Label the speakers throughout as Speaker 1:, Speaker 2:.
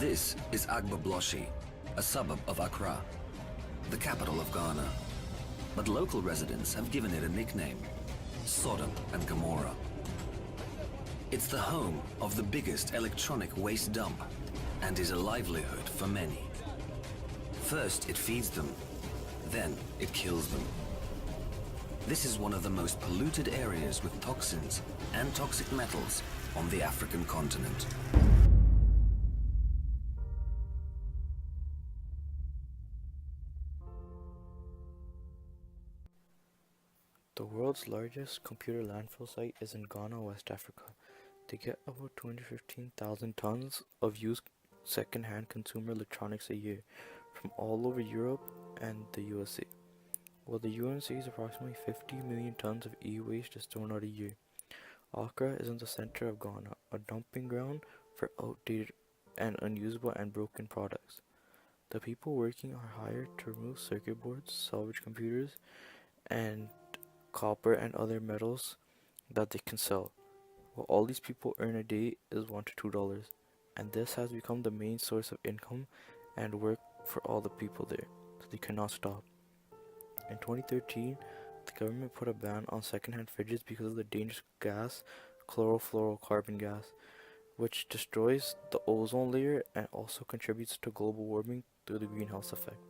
Speaker 1: This is Agbabloshi, a suburb of Accra, the capital of Ghana. But local residents have given it a nickname, Sodom and Gomorrah. It's the home of the biggest electronic waste dump and is a livelihood for many. First, it feeds them, then it kills them. This is one of the most polluted areas with toxins and toxic metals on the African continent.
Speaker 2: The world's largest computer landfill site is in Ghana, West Africa. They get about 215,000 tons of used second-hand consumer electronics a year from all over Europe and the USA. While the UN says approximately 50 million tons of e-waste is thrown out a year. Accra is in the center of Ghana, a dumping ground for outdated and unusable and broken products. The people working are hired to remove circuit boards, salvage computers, and copper and other metals that they can sell. What all these people earn a day is $1 to $2, and this has become the main source of income and work for all the people there, so they cannot stop. In 2013, the government put a ban on secondhand fridges because of the dangerous gas, chlorofluorocarbon gas, which destroys the ozone layer and also contributes to global warming through the greenhouse effect.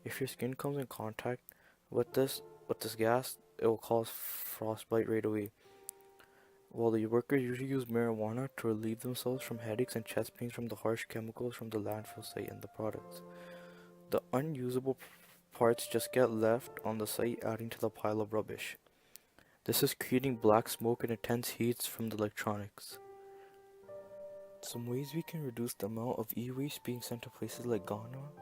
Speaker 2: If your skin comes in contact with this gas, it will cause frostbite right away. While the workers usually use marijuana to relieve themselves from headaches and chest pains from the harsh chemicals from the landfill site and the products. The unusable parts just get left on the site, adding to the pile of rubbish. This is creating black smoke and intense heats from the electronics. Some ways we can reduce the amount of e-waste being sent to places like Ghana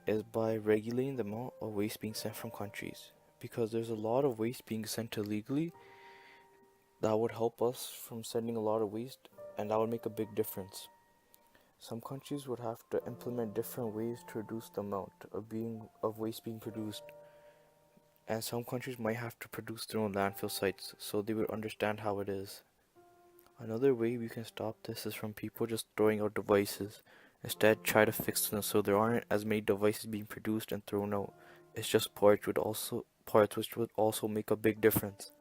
Speaker 2: is by regulating the amount of waste being sent from countries. Because there's a lot of waste being sent illegally, that would help us from sending a lot of waste, and that would make a big difference. Some countries would have to implement different ways to reduce the amount of waste being produced, and some countries might have to produce their own landfill sites so they would understand how it is. Another way we can stop this is from people just throwing out devices. Instead, try to fix them so there aren't as many devices being produced and thrown out. It's just parts which would also make a big difference.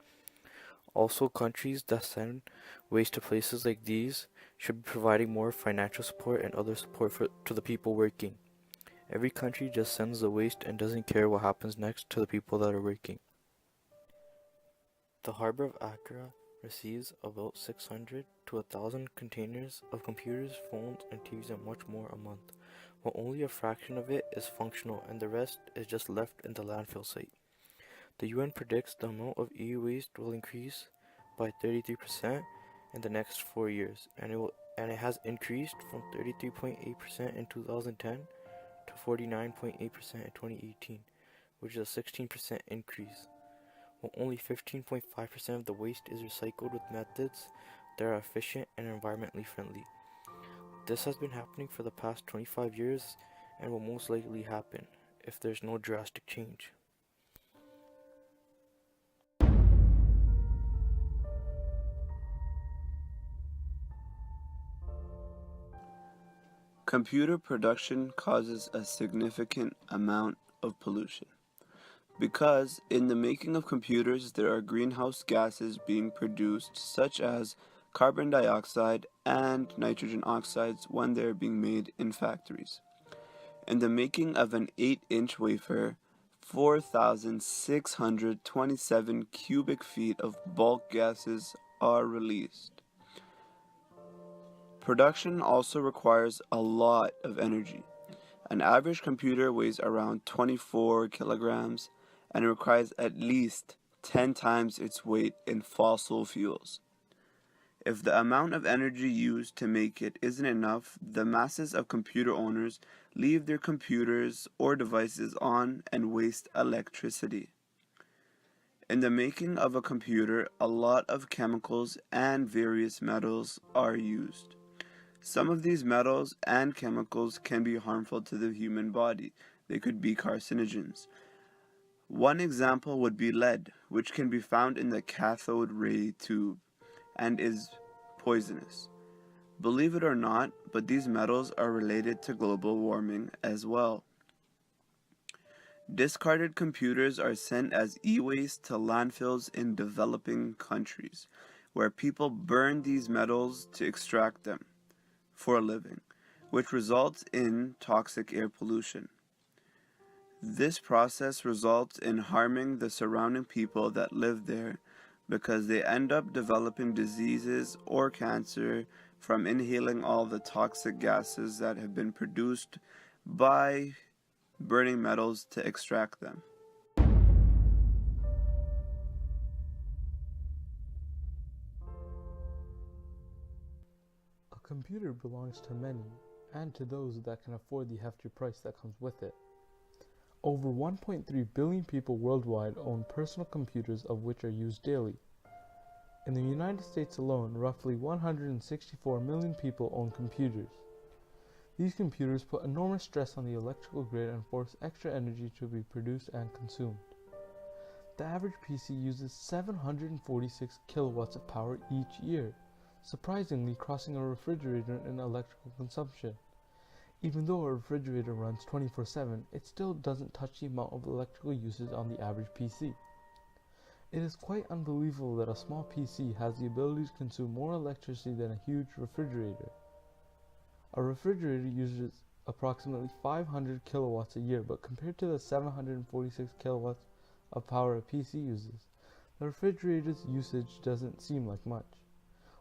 Speaker 2: Also, countries that send waste to places like these should be providing more financial support and other support to the people working. Every country just sends the waste and doesn't care what happens next to the people that are working. The harbor of Accra receives about 600 to 1,000 containers of computers, phones, and TVs and much more a month, but only a fraction of it is functional and the rest is just left in the landfill site. The UN predicts the amount of e-waste will increase by 33% in the next 4 years, and it has increased from 33.8% in 2010 to 49.8% in 2018, which is a 16% increase. While only 15.5% of the waste is recycled with methods that are efficient and environmentally friendly. This has been happening for the past 25 years and will most likely happen if there's no drastic change.
Speaker 3: Computer production causes a significant amount of pollution because in the making of computers there are greenhouse gases being produced such as carbon dioxide and nitrogen oxides when they are being made in factories. In the making of an 8-inch wafer, 4,627 cubic feet of bulk gases are released. Production also requires a lot of energy. An average computer weighs around 24 kilograms and requires at least 10 times its weight in fossil fuels. If the amount of energy used to make it isn't enough, the masses of computer owners leave their computers or devices on and waste electricity. In the making of a computer, a lot of chemicals and various metals are used. Some of these metals and chemicals can be harmful to the human body. They could be carcinogens. One example would be lead, which can be found in the cathode ray tube and is poisonous. Believe it or not, but these metals are related to global warming as well. Discarded computers are sent as e-waste to landfills in developing countries, where people burn these metals to extract them for a living, which results in toxic air pollution. This process results in harming the surrounding people that live there because they end up developing diseases or cancer from inhaling all the toxic gases that have been produced by burning metals to extract them.
Speaker 4: A computer belongs to many, and to those that can afford the hefty price that comes with it. Over 1.3 billion people worldwide own personal computers, of which are used daily. In the United States alone, roughly 164 million people own computers. These computers put enormous stress on the electrical grid and force extra energy to be produced and consumed. The average PC uses 746 kilowatts of power each year, surprisingly crossing a refrigerator in electrical consumption. Even though a refrigerator runs 24/7, it still doesn't touch the amount of electrical usage on the average PC. It is quite unbelievable that a small PC has the ability to consume more electricity than a huge refrigerator. A refrigerator uses approximately 500 kilowatts a year, but compared to the 746 kilowatts of power a PC uses, the refrigerator's usage doesn't seem like much.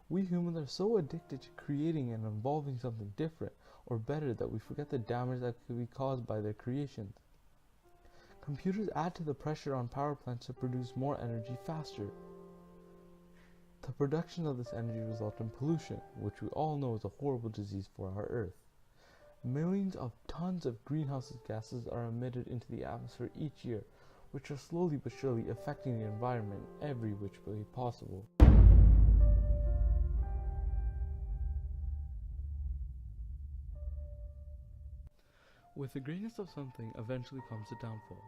Speaker 4: We humans are so addicted to creating and evolving something different or better that we forget the damage that could be caused by their creations. Computers add to the pressure on power plants to produce more energy faster. The production of this energy results in pollution, which we all know is a horrible disease for our Earth. Millions of tons of greenhouse gases are emitted into the atmosphere each year, which are slowly but surely affecting the environment every which way possible. With the greatness of something eventually comes the downfall.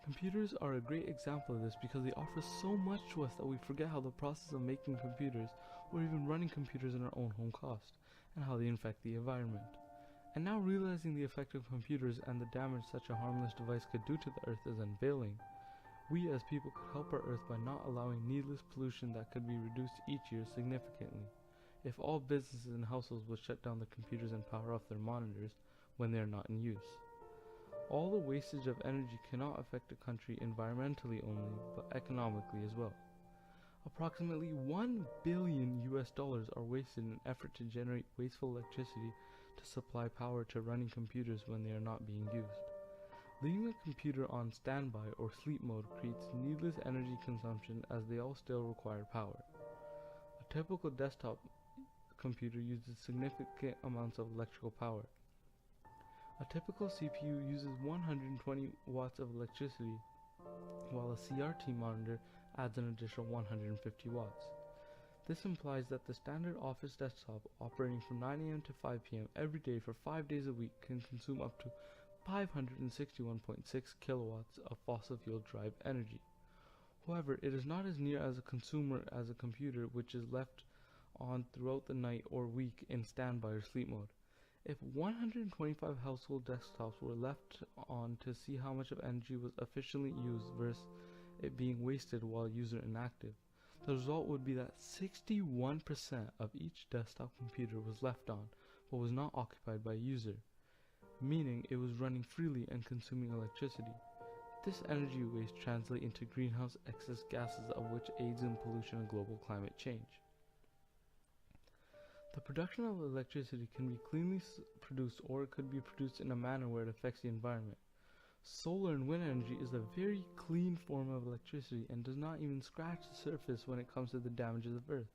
Speaker 4: Computers are a great example of this because they offer so much to us that we forget how the process of making computers, or even running computers in our own home, cost, and how they infect the environment. And now realizing the effect of computers and the damage such a harmless device could do to the Earth is unveiling. We as people could help our Earth by not allowing needless pollution that could be reduced each year significantly. If all businesses and households would shut down their computers and power off their monitors when they are not in use. All the wastage of energy cannot affect a country environmentally only, but economically as well. Approximately $1 billion are wasted in an effort to generate wasteful electricity to supply power to running computers when they are not being used. Leaving a computer on standby or sleep mode creates needless energy consumption as they all still require power. A typical desktop computer uses significant amounts of electrical power. A typical CPU uses 120 watts of electricity, while a CRT monitor adds an additional 150 watts. This implies that the standard office desktop operating from 9 a.m. to 5 p.m. every day for 5 days a week can consume up to 561.6 kilowatts of fossil fuel drive energy. However, it is not as near as a consumer as a computer which is left on throughout the night or week in standby or sleep mode. If 125 household desktops were left on to see how much of energy was efficiently used versus it being wasted while user inactive, the result would be that 61% of each desktop computer was left on but was not occupied by a user, meaning it was running freely and consuming electricity. This energy waste translates into greenhouse excess gases, of which aids in pollution and global climate change. The production of electricity can be cleanly produced, or it could be produced in a manner where it affects the environment. Solar and wind energy is a very clean form of electricity and does not even scratch the surface when it comes to the damages of Earth.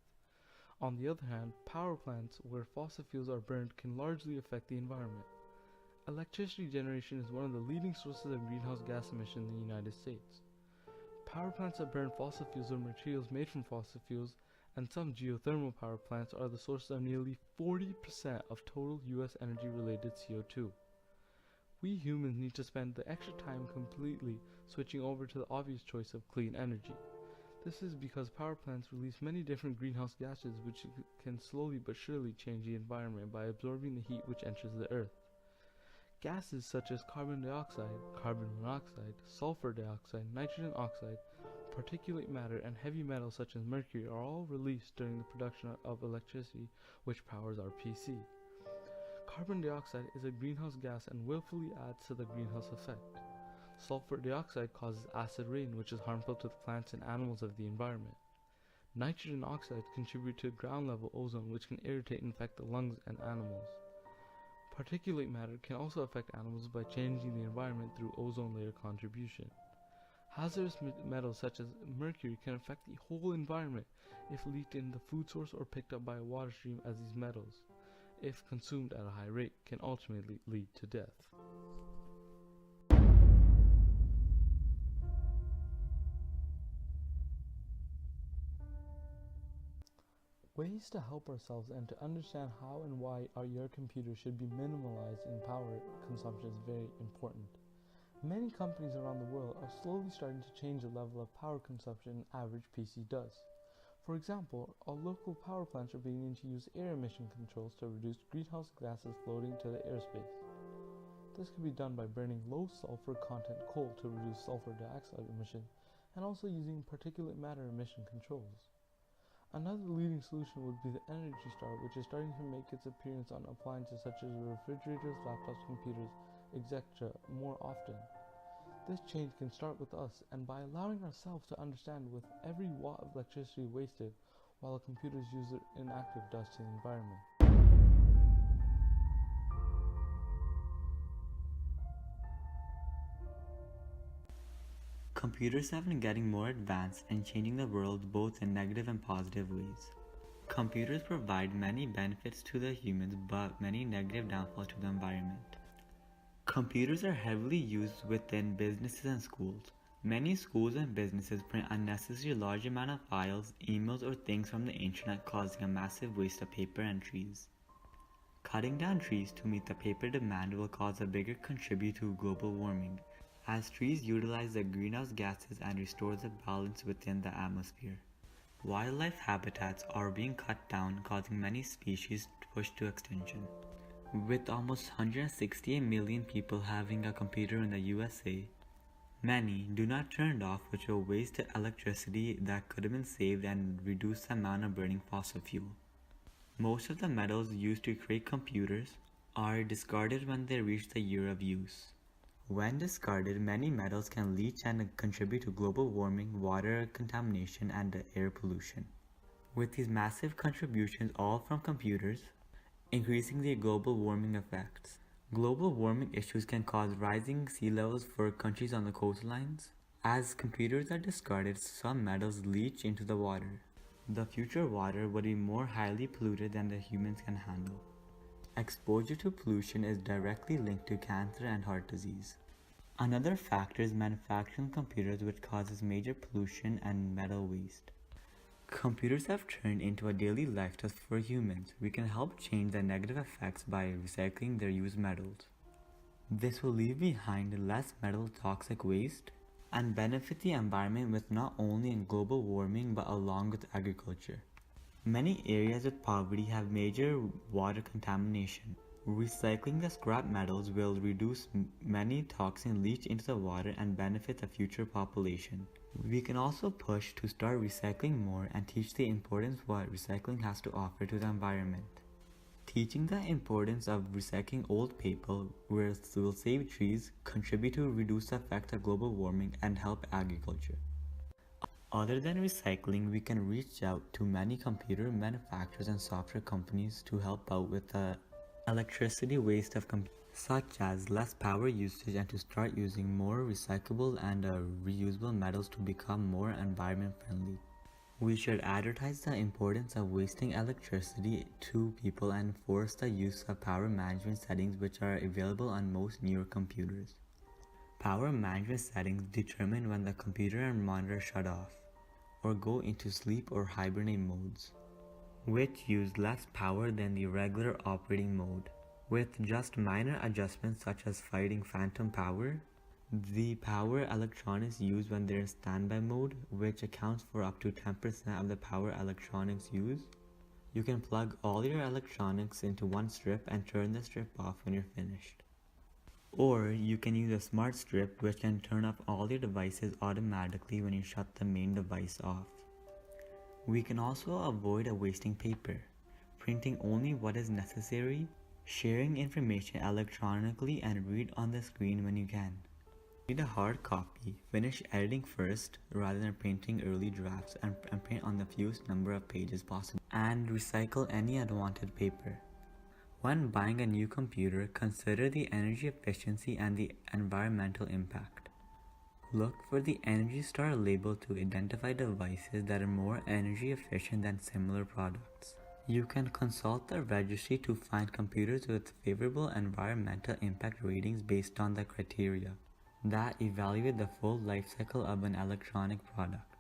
Speaker 4: On the other hand, power plants where fossil fuels are burned can largely affect the environment. Electricity generation is one of the leading sources of greenhouse gas emission in the United States. Power plants that burn fossil fuels or materials made from fossil fuels and some geothermal power plants are the source of nearly 40% of total US energy-related CO2. We humans need to spend the extra time completely switching over to the obvious choice of clean energy. This is because power plants release many different greenhouse gases which can slowly but surely change the environment by absorbing the heat which enters the earth. Gases such as carbon dioxide, carbon monoxide, sulfur dioxide, nitrogen oxide, particulate matter, and heavy metals such as mercury are all released during the production of electricity which powers our PC. Carbon dioxide is a greenhouse gas and willfully adds to the greenhouse effect. Sulfur dioxide causes acid rain which is harmful to the plants and animals of the environment. Nitrogen oxides contribute to ground level ozone which can irritate and affect the lungs and animals. Particulate matter can also affect animals by changing the environment through ozone layer contribution. Hazardous metals such as mercury can affect the whole environment if leaked in the food source or picked up by a water stream, as these metals, if consumed at a high rate, can ultimately lead to death. Ways to help ourselves and to understand how and why your computer should be minimalized in power consumption is very important. Many companies around the world are slowly starting to change the level of power consumption an average PC does. For example, all local power plants are beginning to use air emission controls to reduce greenhouse gases floating to the airspace. This can be done by burning low sulfur content coal to reduce sulfur dioxide emission and also using particulate matter emission controls. Another leading solution would be the Energy Star, which is starting to make its appearance on appliances such as refrigerators, laptops, computers, etc. more often. This change can start with us, and by allowing ourselves to understand with every watt of electricity wasted while a computer's user inactive does to the environment.
Speaker 5: Computers have been getting more advanced and changing the world both in negative and positive ways. Computers provide many benefits to the humans but many negative downfalls to the environment. Computers are heavily used within businesses and schools. Many schools and businesses print unnecessarily large amount of files, emails, or things from the internet, causing a massive waste of paper and trees. Cutting down trees to meet the paper demand will cause a bigger contribute to global warming, as trees utilize the greenhouse gases and restore the balance within the atmosphere. Wildlife habitats are being cut down, causing many species to push to extinction. With almost 168 million people having a computer in the USA, many do not turn it off, which will waste the electricity that could have been saved and reduce the amount of burning fossil fuel. Most of the metals used to create computers are discarded when they reach the year of use. When discarded, many metals can leach and contribute to global warming, water contamination, and air pollution. With these massive contributions all from computers, increasing the global warming effects. Global warming issues can cause rising sea levels for countries on the coastlines. As computers are discarded, some metals leach into the water. The future water would be more highly polluted than the humans can handle. Exposure to pollution is directly linked to cancer and heart disease. Another factor is manufacturing computers, which causes major pollution and metal waste. Computers have turned into a daily lifestyle for humans. We can help change the negative effects by recycling their used metals. This will leave behind less metal toxic waste and benefit the environment with not only in global warming but along with agriculture. Many areas with poverty have major water contamination. Recycling the scrap metals will reduce many toxins leached into the water and benefit the future population. We can also push to start recycling more and teach the importance what recycling has to offer to the environment. Teaching the importance of recycling old paper will save trees, contribute to reduce the effect of global warming, and help agriculture. Other than recycling, we can reach out to many computer manufacturers and software companies to help out with the electricity waste of computers, such as less power usage, and to start using more recyclable and reusable metals to become more environment friendly. We should advertise the importance of wasting electricity to people and enforce the use of power management settings which are available on most newer computers. Power management settings determine when the computer and monitor shut off, or go into sleep or hibernate modes, which use less power than the regular operating mode. With just minor adjustments such as fighting phantom power, the power electronics use when they're in standby mode, which accounts for up to 10% of the power electronics used, you can plug all your electronics into one strip and turn the strip off when you're finished. Or you can use a smart strip which can turn off all your devices automatically when you shut the main device off. We can also avoid wasting paper, printing only what is necessary, sharing information electronically, and read on the screen when you can. Read a hard copy, finish editing first rather than printing early drafts, and print on the fewest number of pages possible, and recycle any unwanted paper. When buying a new computer, consider the energy efficiency and the environmental impact. Look for the Energy Star label to identify devices that are more energy efficient than similar products. You can consult the registry to find computers with favorable environmental impact ratings based on the criteria that evaluate the full life cycle of an electronic product.